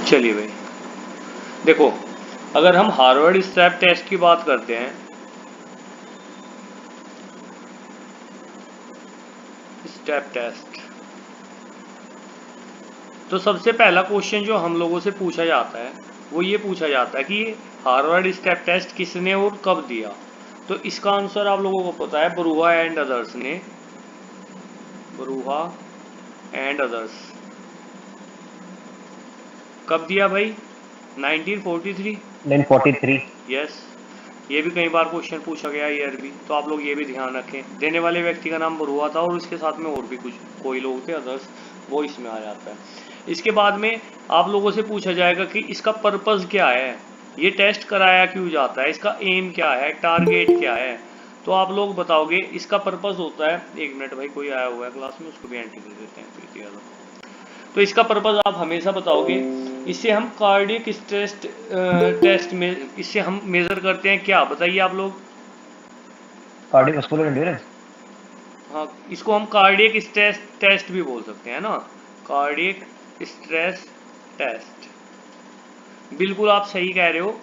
चलिए भाई, देखो अगर हम हार्वर्ड स्ट्रैप टेस्ट की बात करते हैं, स्टेप टेस्ट, तो सबसे पहला क्वेश्चन जो हम लोगों से पूछा जाता है वो ये पूछा जाता है कि हार्वर्ड स्टेप टेस्ट किसने और कब दिया। तो इसका आंसर आप लोगों को पता है, बरूहा एंड अदर्स ने, बरूहा एंड अदर्स। कब दिया भाई? 1943। 1943। यस, ये भी कई बार क्वेश्चन पूछा गया ईयर भी, तो आप लोग ये भी ध्यान रखें। देने वाले व्यक्ति का नाम बरूहा था और उसके साथ में और भी कुछ कोई लोग थे अदर्स, वो इसमें आ जाता है। इसके बाद में आप लोगों से पूछा जाएगा कि इसका पर्पस क्या है, ये टेस्ट कराया क्यों जाता है, इसका एम क्या है, टारगेट क्या है। तो आप लोग बताओगे इसका पर्पस होता है, एक मिनट भाई कोई आया हुआ है क्लास में, उसको भी एंट्री कर देते हैं प्रीति यादव। तो इसका पर्पस आप हमेशा बताओगे, इससे हम कार्डियक स्ट्रेस टेस्ट में इससे हम मेजर करते हैं क्या, बताइए आप लोग। Cardiovascular endurance. हाँ, इसको हम कार्डियक स्ट्रेस टेस्ट भी बोल सकते हैं ना, कार्डियक स्ट्रेस टेस्ट। बिल्कुल आप सही कह रहे हो,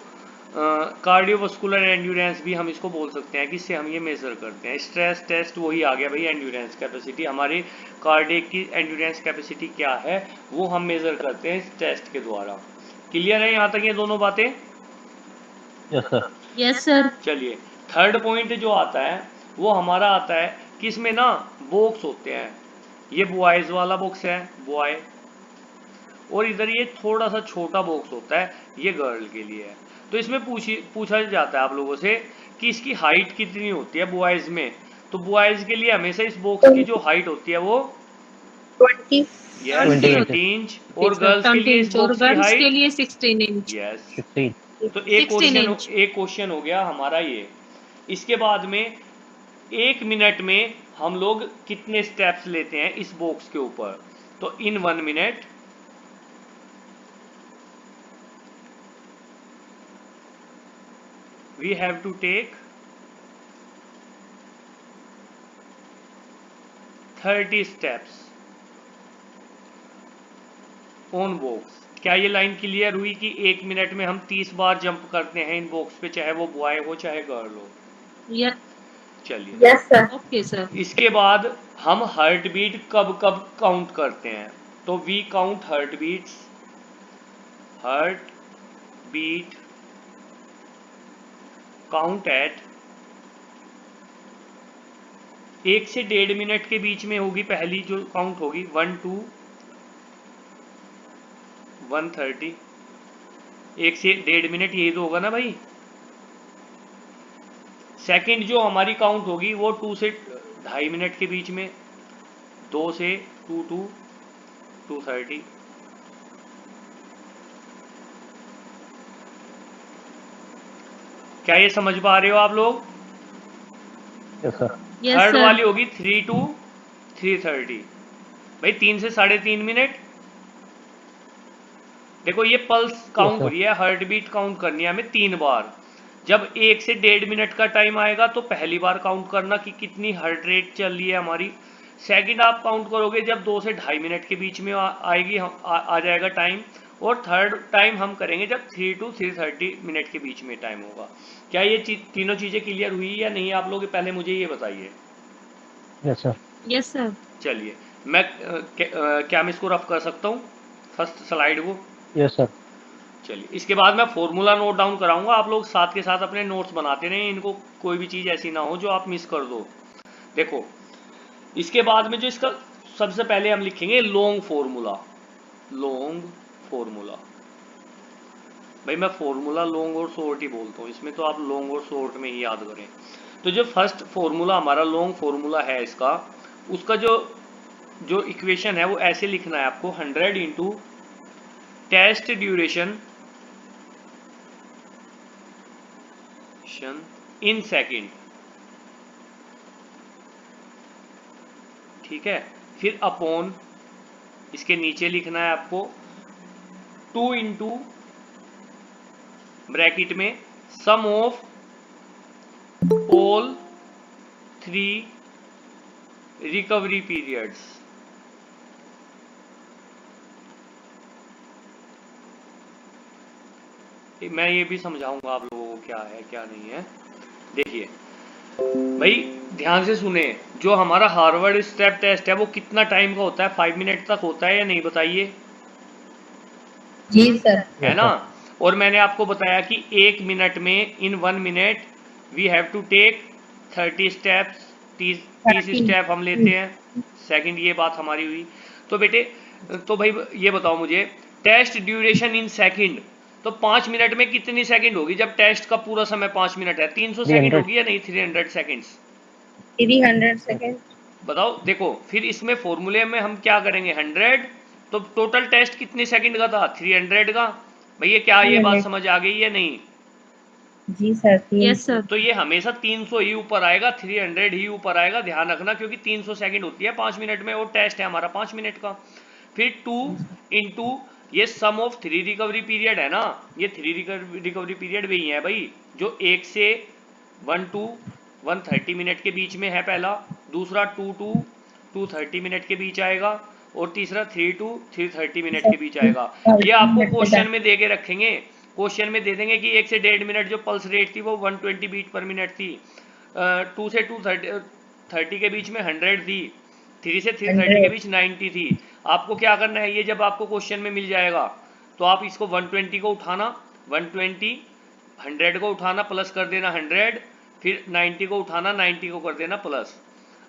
कार्डियोवास्कुलर एंड्योरेंस भी हम इसको बोल सकते हैं कि इससे हम ये मेजर करते हैं। स्ट्रेस टेस्ट वही आ गया भाई, एंड्योरेंस कैपेसिटी, हमारी कार्डियक की एंड्योरेंस कैपेसिटी क्या है वो हम मेजर करते हैं इस टेस्ट के द्वारा। क्लियर है यहाँ तक ये दोनों बातें? Yes sir. Yes sir. चलिए, थर्ड पॉइंट जो आता है वो हमारा आता है कि इसमें ना बॉक्स होते हैं। ये बॉयज वाला बॉक्स है, बॉय, और इधर ये थोड़ा सा छोटा बॉक्स होता है, ये गर्ल के लिए है। तो इसमें पूछा जाता है आप लोगों से कि इसकी हाइट कितनी होती है बॉयज में। तो बॉयज के लिए हमेशा इस बॉक्स की जो हाइट होती है वो 20 यस 20 इंच, और गर्ल्स के लिए इस और बॉक्स की गर्ल्स के हाइट लिए 16 इंच। यस। 16। तो 16 इंच। एक क्वेश्चन हो गया हमारा ये। इसके बाद में 1 मिनट में हम लोग कितने स्टेप्स लेते हैं इस बॉक्स के ऊपर। तो इन 1 minute we have to take 30 steps on box। क्या ये लाइन क्लियर हुई कि 1 मिनट में हम 30 बार जंप करते हैं इन बॉक्स पे, चाहे वो बॉय हो चाहे गर्ल हो? यस। चलिए, यस सर। Okay sir. इसके बाद हम हार्ट बीट कब कब काउंट करते हैं। तो we count heart beats, heart beat count at 1 से 1.5 मिनट के बीच में होगी पहली जो काउंट होगी, 1 to 130। 1 से 1.5 मिनट यही तो होगा ना भाई। सेकंड जो हमारी काउंट होगी वो 2 से 2.5 मिनट के बीच में, 2 से 2 to 230। क्या ये समझ पा रहे हो आप लोग? Yes sir. थर्ड वाली होगी 3 to 330। भाई 3 से 3.5 मिनट। देखो ये पल्स काउंट हो रही है, हार्ट बीट काउंट करनी है हमें 3 बार। जब 1 से 1.5 मिनट का टाइम आएगा तो पहली बार काउंट करना कि कितनी हार्ट रेट चल रही है हमारी। सेकंड आप काउंट करोगे जब 2 से 2.5 मिनट के बीच में आएगी, आ जाएगा टाइम। और थर्ड टाइम हम करेंगे जब 3 to 330 मिनट के बीच में टाइम होगा। क्या ये तीनों चीज़ें क्लियर हुई या नहीं आप लोग? पहले मुझे ये बताइए। Yes sir. Yes sir. चलिए, मैं क्या मैं इसको रफ कर सकता हूँ फर्स्ट स्लाइड को? Yes sir. चलिए, इसके बाद मैं फॉर्मूला नोट डाउन कराऊंगा, आप लोग साथ के साथ अपने नोट्स बनाते रहें, इनको कोई भी चीज़ ऐसी ना हो जो आप मिस कर दो। देखो, इसके बाद में जो इसका सबसे पहले हम लिखेंगे लॉन्ग फॉर्मूला। लॉन्ग फॉर्मूला, भाई मैं फॉर्मूला लॉन्ग और शॉर्ट ही बोलता हूँ, इसमें तो आप लॉन्ग और शॉर्ट में ही याद करें। तो जो फर्स्ट फॉर्मूला हमारा लॉन्ग फॉर्मूला है इसका, उसका जो जो इक्वेशन है वो ऐसे लिखना है आपको, 100 into test duration in second. ठीक है, फिर अपॉन, इसके नीचे लिखना है आपको 2 इंटू ब्रैकेट में सम ऑफ ऑल 3 रिकवरी पीरियड्स। मैं ये भी समझाऊंगा आप लोगों को क्या है क्या नहीं है। देखिए भाई, ध्यान से सुने, जो हमारा हार्वर्ड स्टेप टेस्ट है वो कितना टाइम का होता है? 5 मिनट तक होता है या नहीं, बताइए। जी सर। है यस ना? सर। और मैंने आपको बताया कि 1 मिनट में, in 1 minute we have to take 30 steps, 30 step हम लेते हैं। सेकंड, ये बात हमारी हुई। तो बेटे, तो भाई ये बताओ मुझे, टेस्ट ड्यूरेशन इन सेकंड, तो 5 मिनट में कितनी सेकंड होगी? जब टेस्ट का पूरा समय 5 मिनट है, 300 सेकंड 300 होगी या नहीं? 300 सेकंड्स। 300 सेकेंड। बताओ, देखो फिर इसमें फॉर्मूले में हम क्या करेंगे? 100, तो टोटल टेस्ट कितने सेकंड का था? 300 का। भैया क्या ये बात 300। समझ आ गई या नहीं? जी सर। Yes sir. तो ये हमेशा 300 ही ऊपर आएगा, 300 ही ऊपर आएगा, ध्यान रखना, क्योंकि 300 सेकंड होती है 5 मिनट में, और टेस्ट है हमारा 5 मिनट का। फिर 2 इंटू ये सम ऑफ 3 रिकवरी पीरियड है ना, ये 3 रिकवरी पीरियड वही है भाई, जो 1 से 1 टू 130 मिनट के बीच में है पहला, दूसरा 2 टू 230 मिनट के बीच आएगा, और तीसरा 3 टू 330 मिनट के बीच आएगा। ये आपको क्वेश्चन में दे के रखेंगे, क्वेश्चन में दे देंगे कि 1 से 1.5 मिनट जो पल्स रेट थी वो 120 बीट पर मिनट थी, 2 से 230 के बीच में 100 थी, 3 से 330 के बीच 90 थी। आपको क्या करना है, ये जब आपको क्वेश्चन में मिल जाएगा तो आप इसको 120 को उठाना, 120, 100 को उठाना, प्लस कर देना 100, फिर 90 को उठाना, 90 को कर देना प्लस।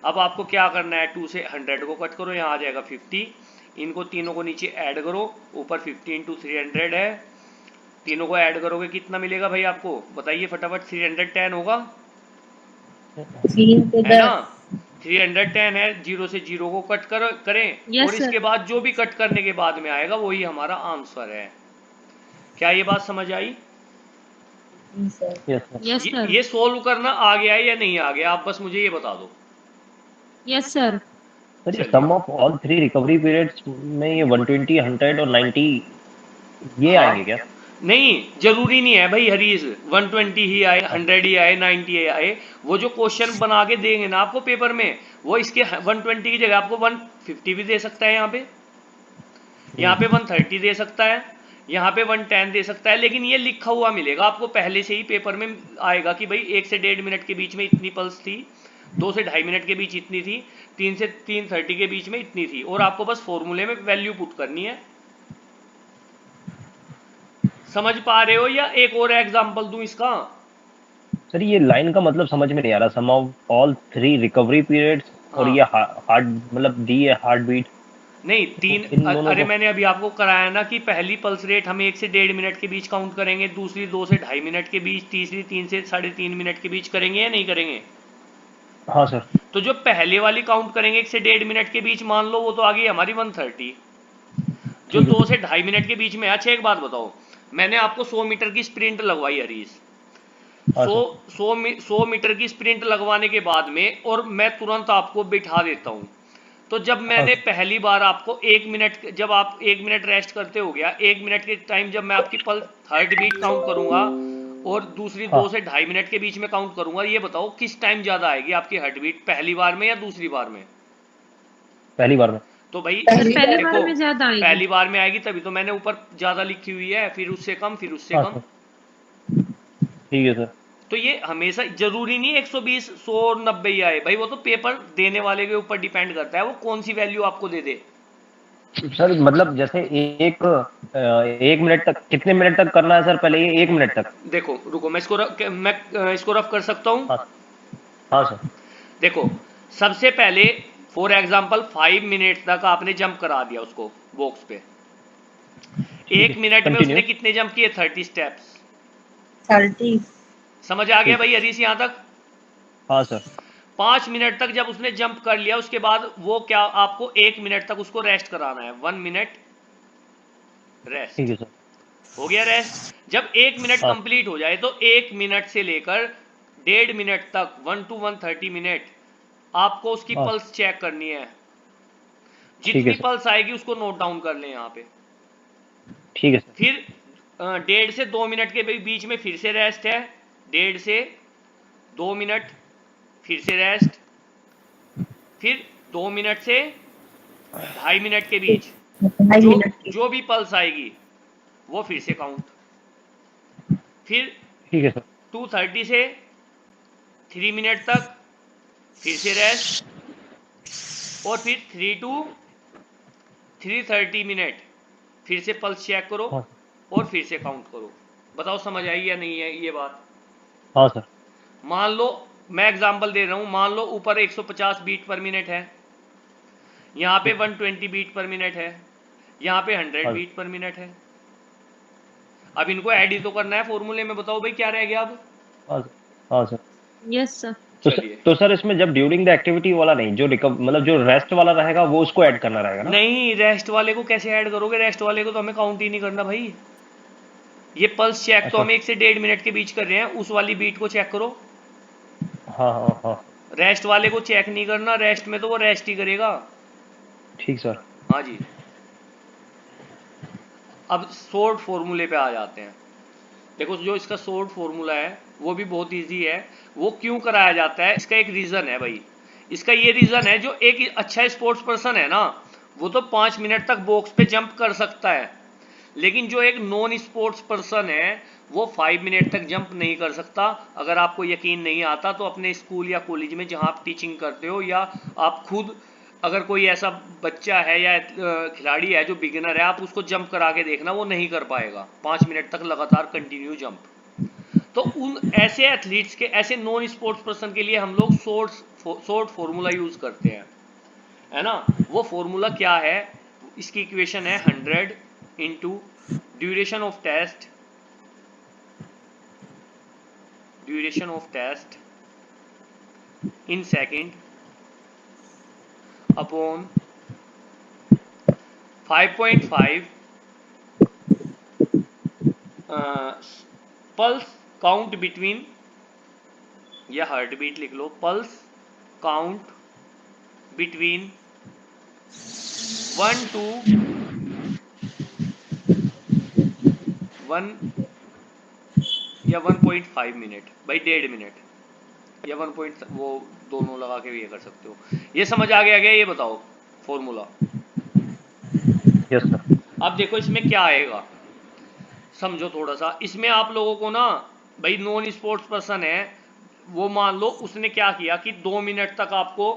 अब आपको क्या करना है, 2 से 100 को कट करो, यहाँ आ जाएगा 50, इनको तीनों को नीचे ऐड करो, ऊपर 50 इंटू 300 है, तीनों को ऐड करोगे कितना मिलेगा भाई आपको? बताइए फटाफट। 310 होगा, 3 to है ना? 10। 310 है, 0 से 0 को कट करें, Yes, और इसके sir. बाद जो भी कट करने के बाद में आएगा वही हमारा आंसर है। क्या ये बात समझ आई? जी sir. Yes sir. Yes sir. ये सोल्व करना आ गया है या नहीं आ गया? आप बस मुझे ये बता दो। Yes sir. सर ये चलिए। सम ऑफ ऑल 3 रिकवरी पीरियड्स में ये 120, 100 और 90 ये हाँ, आएंगे क्या? नहीं जरूरी नहीं है भाई हरीश, 120 ही आए, 100 ही आए, 90 ही आए। वो जो क्वेश्चन बना के देंगे ना आपको पेपर में, वो इसके 120 की जगह आपको 150 भी दे सकता है, यहाँ पे 130 दे सकता है, यहाँ पे 110 दे सकता है, लेकिन ये लिखा हुआ मिलेगा आपको पहले से ही, पेपर में आएगा कि भाई 1 से 1.5 मिनट के बीच में इतनी पल्स थी, 2 से 2.5 मिनट के बीच इतनी थी, 3 से 3:30 के बीच में इतनी थी, और आपको बस फॉर्मूले में वैल्यू पुट करनी है। समझ पा रहे हो? या एक और एग्जांपल दूं इसका? सर ये लाइन का मतलब समझ में नहीं आ रहा, सम ऑफ ऑल 3 रिकवरी पीरियड्स और हाँ। ये हार्ट मतलब दी है हार्ट बीट। नहीं, इन दोनों अरे को मैंने अभी आपको कराया ना कि पहली पल्स रेट हम 1 से 1.5 मिनट के बीच काउंट करेंगे, दूसरी 2 से 2.5 मिनट के बीच, तीसरी 3 से 3.5 मिनट के बीच करेंगे या नहीं करेंगे? हाँ सर। तो जो पहले वाली काउंट करेंगे 1 से 1.5 मिनट के बीच, मान लो वो तो आ गई हमारी 130। जो ठीक है 2 सर। से 2.5 मिनट के बीच में। अच्छा एक बात बताओ, मैंने आपको 100 मीटर की स्प्रिंट लगवाई हरीश, हाँ 100 मीटर की स्प्रिंट लगवाने के बाद में, और मैं तुरंत आपको बिठा देता हूं, तो जब मैंने सर। पहली बार आपको 1 मिनट, जब आप 1 मिनट रेस्ट करते हो गया, 1 मिनट के टाइम जब मैं आपकी हार्ट बीट काउंट करूंगा, और दूसरी 2 हाँ से 2.5 मिनट के बीच में काउंट करूंगा, ये बताओ किस टाइम ज्यादा आएगी आपकी हार्ट बीट, पहली बार में या दूसरी बार में? पहली बार में। तो भाई सर पहली देखो, बार में ज्यादा आएगी। पहली बार में आएगी, तभी तो मैंने ऊपर ज्यादा लिखी हुई है, फिर उससे कम, फिर उससे हाँ कम। सर। ठीक है सर। तो ये हमेशा जरूरी नहीं 120, 100 और 90 ही आए भाई, वो तो पेपर देने वाले के ऊपर डिपेंड करता है वो कौन सी वैल्यू आपको दे दे। सर मतलब जैसे एक मिनट तक कितने मिनट तक करना है सर? पहले ये 1 मिनट तक। देखो रुको, मैं इसको रफ कर सकता हूं। हाँ हाँ सर। देखो, सबसे पहले फॉर एग्जांपल 5 मिनट तक आपने जंप करा दिया उसको बॉक्स पे, ठीक 1 है मिनट में कंटिन्यू। उसने कितने जंप किए? 30 स्टेप्स। 30। समझ आ गया ठीक। भाई हरीश यहां तक? हाँ सर। 5 मिनट तक जब उसने जंप कर लिया, उसके बाद वो क्या, आपको 1 मिनट तक उसको रेस्ट कराना है, 1 मिनट रेस्ट। ठीक है सर। हो गया रेस्ट। जब 1 मिनट हाँ कंप्लीट हो जाए, तो 1 मिनट से लेकर 1.5 मिनट तक, 1 to 130 मिनट, आपको उसकी हाँ पल्स चेक करनी है। ठीक है जितनी सर। पल्स आएगी उसको नोट डाउन कर लें यहाँ पे। ठीक है सर। फिर 1.5 से 2 मिनट के बीच में फिर से रेस्ट है, 1.5 से 2 मिनट फिर से रेस्ट, फिर 2 मिनट से 2.5 मिनट के बीच 2.5 जो मिनट की। जो भी पल्स आएगी वो फिर से काउंट। फिर ठीक है सर। 2:30 से 3 मिनट तक फिर से रेस्ट, और फिर 3 to 3:30 मिनट फिर से पल्स चेक करो हाँ और फिर से काउंट करो। बताओ समझ आई या नहीं है ये बात? हाँ सर। मान लो मैं एग्जांपल दे रहा हूं, मान लो ऊपर 150 बीट पर मिनट है, यहाँ पे 120 बीट पर मिनट है, यहाँ पे 100 हाँ बीट पर मिनट है। अब इनको ऐड ही तो करना है फॉर्मूले में। बताओ भाई क्या रह गया अब? हाँ सर। हाँ सर। Yes sir. चलिए, तो सर इसमें जब ड्यूरिंग द एक्टिविटी वाला नहीं, जो मतलब जो रेस्ट वाला रहेगा वो उसको ऐड करना रहेगा ना? नहीं, रेस्ट वाले को कैसे ऐड करोगे? रेस्ट वाले को तो हमें काउंट ही नहीं करना भाई। ये पल्स चेक तो अच्छा। हम 1 से 1.5 मिनट के बीच कर रहे हैं, उस वाली बीट को चेक करो। हाँ हाँ हाँ। रेस्ट वाले को चेक नहीं करना, रेस्ट में तो वो रेस्ट ही करेगा। ठीक सर। हाँ जी। अब शॉर्ट फॉर्मूले पे आ जाते हैं। देखो जो इसका शॉर्ट फॉर्मूला है वो भी बहुत इजी है। वो क्यों कराया जाता है, इसका एक रीज़न है भाई। इसका ये रीज़न है, जो एक अच्छा स्पोर्ट्स पर्सन है ना, वो तो 5 मिनट तक बॉक्स पे जंप कर सकता है, लेकिन जो एक नॉन स्पोर्ट्स पर्सन है वो 5 मिनट तक जंप नहीं कर सकता। अगर आपको यकीन नहीं आता तो अपने स्कूल या कॉलेज में जहां आप टीचिंग करते हो, या आप खुद अगर कोई ऐसा बच्चा है या खिलाड़ी है जो बिगिनर है, आप उसको जंप करा के देखना, वो नहीं कर पाएगा 5 मिनट तक लगातार कंटिन्यू जंप। तो उन ऐसे एथलीट्स के, ऐसे नॉन स्पोर्ट्स पर्सन के लिए हम लोग शॉर्ट फॉर्मूला यूज करते हैं, है ना। वो फॉर्मूला क्या है? इसकी इक्वेशन है 100 into duration of test in second upon 5.5 pulse count between, या हार्ट बीट लिख लो, पल्स काउंट बिटवीन 1 to 1 या 1.5 मिनट, भाई 1.5 मिनट या 1 पॉइंट, वो दोनों लगा के भी ये कर सकते हो। ये समझ आ गया क्या? ये बताओ फॉर्मूला। Yes sir. अब देखो इसमें क्या आएगा, समझो थोड़ा सा। इसमें आप लोगों को ना, भाई नॉन स्पोर्ट्स पर्सन है, वो मान लो उसने क्या किया कि 2 मिनट तक आपको,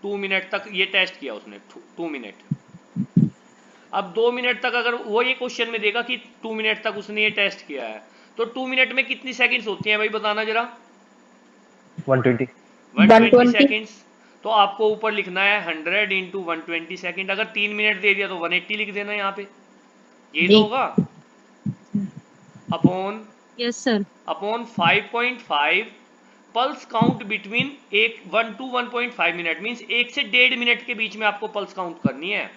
2 मिनट तक ये टेस्ट किया उसने, 2 मिनट। अब 2 मिनट तक अगर वो ये क्वेश्चन में देगा कि 2 मिनट तक उसने ये टेस्ट किया है, तो 2 मिनट में कितनी सेकंड्स होती हैं भाई, बताना जरा। 120। 120 सेकंड्स। तो आपको ऊपर लिखना है 100 इंटू 120 सेकेंड। अगर 3 मिनट दे दिया तो 180 लिख देना यहाँ पे, यही तो होगा। Upon yes sir. 5.5 pulse count between 1 to 1.5 minute, means 1 से 1.5 मिनट के बीच में आपको पल्स काउंट करनी है।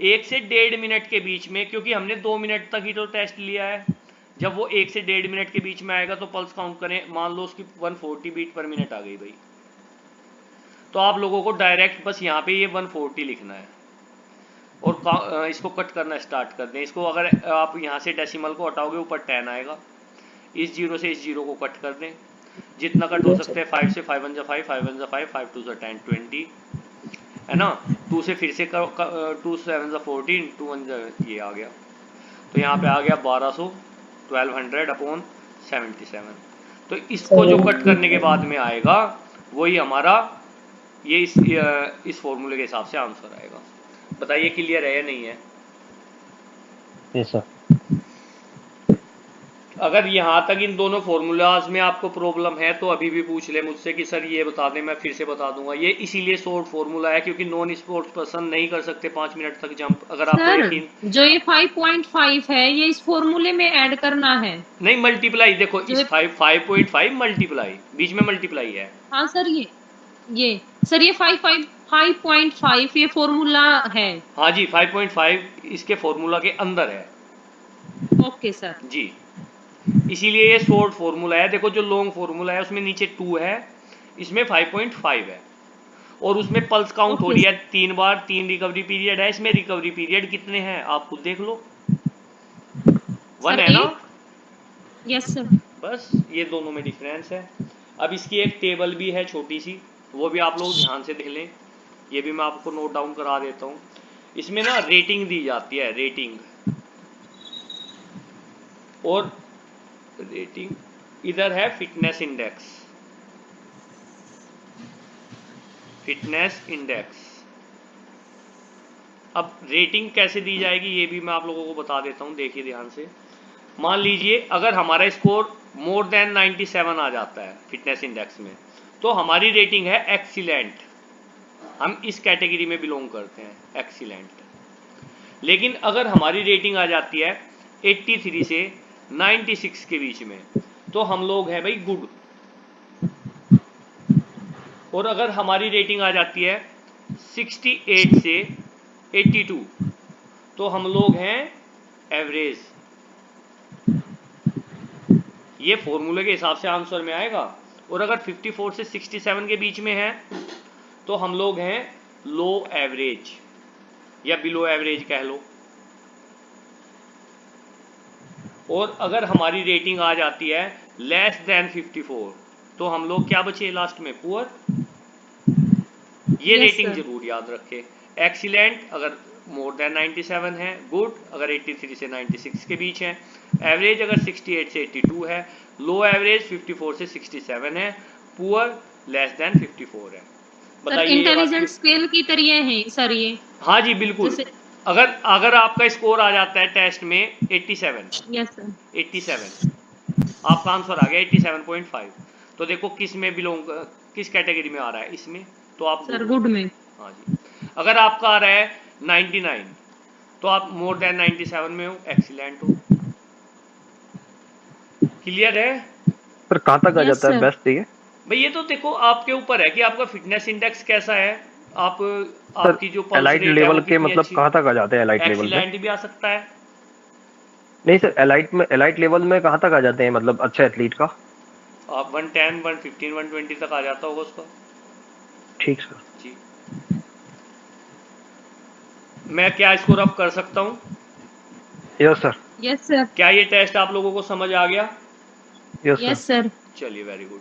1 से 1.5 मिनट के बीच में, क्योंकि हमने 2 मिनट तक ही तो टेस्ट लिया है। जब वो 1 से 1.5 मिनट के बीच में आएगा तो पल्स काउंट करें, मान लो उसकी 140 बीट पर मिनट आ गई भाई, तो आप लोगों को डायरेक्ट बस यहाँ पे ये 140 लिखना है और इसको कट करना स्टार्ट कर दें। इसको अगर आप यहाँ से डेसिमल को हटाओगे ऊपर 10 आएगा, इस जीरो से इस जीरो को कट कर दें, जितना कट हो सकते हैं। 5 से 5 1 जा 5, 5 1 जा 5, 5 2 जा 10, 20, है ना। 2 से फिर से 2 7 जा 14, 2 1 जा, ये आ गया, तो यहाँ पे आ गया 1200, 1200 अपॉन 77। तो इसको जो कट करने के बाद में आएगा वही हमारा ये इस फॉर्मूले के हिसाब से आंसर आएगा। बताइए क्लियर है या नहीं है? Yes sir. अगर यहाँ तक इन दोनों फॉर्मूलाज में आपको प्रॉब्लम है तो अभी भी पूछ ले मुझसे कि सर ये बता दें, मैं फिर से बता दूंगा। ये इसीलिए शॉर्ट फॉर्मूला है क्योंकि नॉन स्पोर्ट्स पर्सन नहीं कर सकते 5 मिनट तक जंप। अगर आपको सर यकीन, जो ये 5.5 है ये इस फॉर्मूले में ऐड करना है। नहीं मल्टीप्लाई, देखो जो इस 5.5 मल्टीप्लाई, बीच में मल्टीप्लाई है। हाँ सर, ये सर ये 5.5 ये फॉर्मूला है। हाँ जी, 5.5 इसके फॉर्मूला के अंदर है। ओके सर जी, इसीलिए ये शॉर्ट फॉर्मूला है। देखो जो लॉन्ग फॉर्मूला है उसमें नीचे 2 है, इसमें 5.5 है, और उसमें पल्स काउंट हो ओके रही है 3 बार, 3 रिकवरी पीरियड है। इसमें रिकवरी पीरियड कितने हैं आप खुद देख लो, 1 सर है ना। 8। Yes sir. बस ये दोनों में डिफरेंस है। अब इसकी एक टेबल भी है छोटी सी, वो भी आप लोग ध्यान से देख लें, ये भी मैं आपको नोट डाउन करा देता हूँ। इसमें ना रेटिंग दी जाती है, रेटिंग, और रेटिंग, इधर है फिटनेस इंडेक्स, फिटनेस इंडेक्स। अब रेटिंग कैसे दी जाएगी ये भी मैं आप लोगों को बता देता हूं, देखिए ध्यान से। मान लीजिए अगर हमारा स्कोर मोर देन 97 आ जाता है फिटनेस इंडेक्स में, तो हमारी रेटिंग है एक्सीलेंट, हम इस कैटेगरी में बिलोंग करते हैं, एक्सीलेंट। लेकिन अगर हमारी रेटिंग आ जाती है 83 से 96 के बीच में, तो हम लोग हैं भाई गुड। और अगर हमारी रेटिंग आ जाती है 68 से 82, तो हम लोग हैं एवरेज। ये फॉर्मूले के हिसाब से आंसर में आएगा। और अगर 54 से 67 के बीच में है, तो हम लोग हैं लो एवरेज या बिलो एवरेज कह लो। और अगर हमारी रेटिंग आ जाती है लेस देन 54, तो हम लोग क्या बचे लास्ट में, पुअर। ये Yes, रेटिंग sir. जरूर याद रखे। एक्सीलेंट अगर मोर देन 97 है, गुड अगर 83 से 96 के बीच है, एवरेज अगर 68 से 82 है, लो एवरेज 54 से 67 है, पुअर लेस देन 54 है। सर बताइए ये बात इंटेलिजेंट स्केल की तरह है सर ये। हाँ जी बिल्कुल। जैसे अगर अगर आपका स्कोर आ जाता है टेस्ट में 87, यस सर 87 आपका आंसर आ गया 87.5, तो देखो किस में बिलोंग, किस कैटेगरी में आ रहा है, इसमें, तो आप सर गुड। गुड में। हाँ जी। अगर आपका आ रहा है 99, तो आप मोर देन 97 में हो, एक्सीलेंट हो। क्लियर है सर कहाँ तक आ यस जाता है सर बेस्ट ये? भाई? ये तो देखो आपके ऊपर है कि आपका फिटनेस इंडेक्स कैसा है, आप सर आपकी जो पल्स एलाइट रेट है वो लेवल के कितनी मतलब अच्छी। कहाँ तक आ जाते हैं एलाइट लेवल पे? एक्सीलेंट भी आ सकता है। नहीं सर, एलाइट लेवल में कहाँ तक आ जाते हैं मतलब अच्छे एथलीट का? आप 110, 115, 120 तक आ जाता होगा उसका। ठीक सर। जी। मैं क्या स्कोर अप कर सकता हूँ? Yes sir. यस सर क्या ये टेस्ट आप लोगों को समझ आ गया? Yes sir. यस सर चलिए वेरी गुड।